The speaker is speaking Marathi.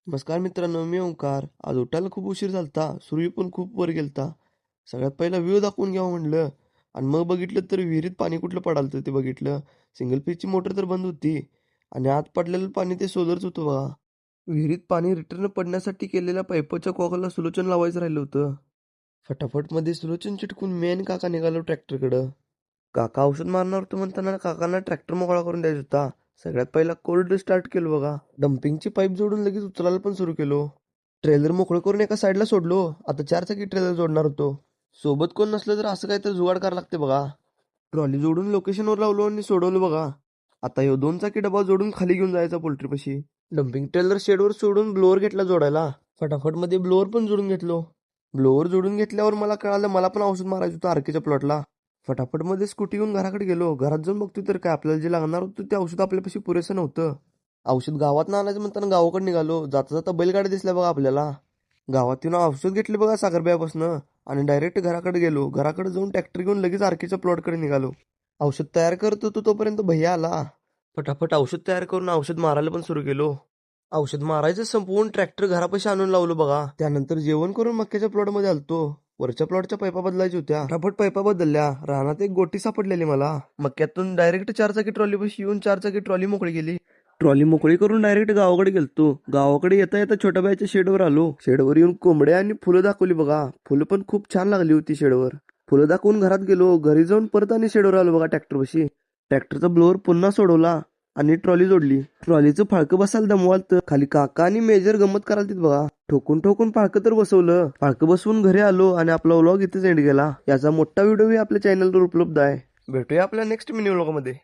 नमस्कार मित्रांनो, मी ओंकार. आज उठायला खूप उशीर झालता. सूर्य पण खूप वर गेलता. सगळ्यात पहिला व्ह्यू दाखवून घ्यावं म्हणलं आणि मग बघितलं तर विहिरीत पाणी कुठलं पडालतं ते बघितलं. सिंगल फेजची मोटर तर बंद होती आणि आत पडलेलं पाणी ते सोलरच होतं बघा. विहिरीत पाणी रिटर्न पडण्यासाठी केलेल्या पाईपच्या कॉकला सुलोचन लावायचं राहिलं होतं. फटाफट मध्ये सुलोचन चिटकून मी आणि काका निघालो ट्रॅक्टरकडं. काका औषध मारणार होतं म्हणताना काकांना ट्रॅक्टर मोकळा करून द्यायचा होता. सगळ्यात पहिला कोल्ड स्टार्ट केलं बघा. डम्पिंगची पाईप जोडून लगेच उचलायला पण सुरू केलो. ट्रेलर मोकळं करून एका साईडला सोडलो. आता 4 चाकी ट्रेलर जोडणार होतो. सोबत कोण नसलं तर असं काहीतरी जुगाड करायला लागते बघा. ट्रॉली जोडून लोकेशनवर लावलो आणि सोडवलं बघा. आता ह्यो 2 चाकी डबा जोडून खाली घेऊन जायचा पोल्ट्रीपाशी. डम्पिंग ट्रेलर शेडवर सोडून ब्लोअर घेतला जोडायला. फटाफट मध्ये ब्लोअर पण जोडून घेतलो. ब्लोअर जोडून घेतल्यावर मला कळालं मला पण औषध मारायचं होतं आरकेच्या प्लॉटला. फटाफट मध्ये स्कूटी घेऊन घराकडे गेलो. घरात जाऊन बघतो तर काय आपल्याला जे लागणार होतं ते औषध आपल्यापाशी पुरेसं नव्हतं. औषध गावात आणायचं म्हणताना गावाकडे निघालो. जाता जाता बैलगाडी दिसल्या बघा आपल्याला. गावात येऊन औषध घेतले बघा सागरब्यापासनं आणि डायरेक्ट घराकडे गेलो. घराकडे जाऊन ट्रॅक्टर घेऊन लगेच आरकेच्या प्लॉटकडे निघालो. औषध तयार करत होतो तोपर्यंत भैया आला. फटाफट औषध तयार करून औषध मारायला पण सुरू केलो. औषध मारायचं संपवून ट्रॅक्टर घरापाशी आणून लावलो बघा. त्यानंतर जेवण करून मक्याच्या प्लॉटमध्ये आलतो. वरच्या प्लॉटच्या पाईपा बदलायच्या होत्या. फटाफट पाईपा बदलल्या. रानात एक गोटी सापडलेली मला. मक्यातून डायरेक्ट 4 चाकी ट्रॉलीपाशी येऊन 4 चाकी ट्रॉली मोकळी केली. ट्रॉली मोकळी करून डायरेक्ट गावाकडे गेलतो. गावाकडे येता येता छोट्या बाईच्या शेडवर आलो. शेडवर येऊन कोंबड्या आणि फुलं दाखवली बघा. फुलं पण खूप छान लागली होती शेडवर. फुलं दाखवून घरात गेलो. घरी जाऊन परत आणि शेडवर आलो बघा ट्रॅक्टरपाशी. ट्रॅक्टरचा ब्लोअर पुन्हा सोडवला आणि ट्रॉली जोडली. ट्रॉलीचं फाळकं बसायला दमवालतं. खाली काका आणि मेजर गंमत करायला बघा. ठोकून ठोकून फाळकं तर बसवलं. फाळकं बसवून घरी आलो आणि आपला व्लॉग इथेच एंड गेला. याचा मोठा व्हिडिओ आपल्या चॅनलवर उपलब्ध आहे. भेटूया आपल्या नेक्स्ट मिनी व्लॉगमध्ये.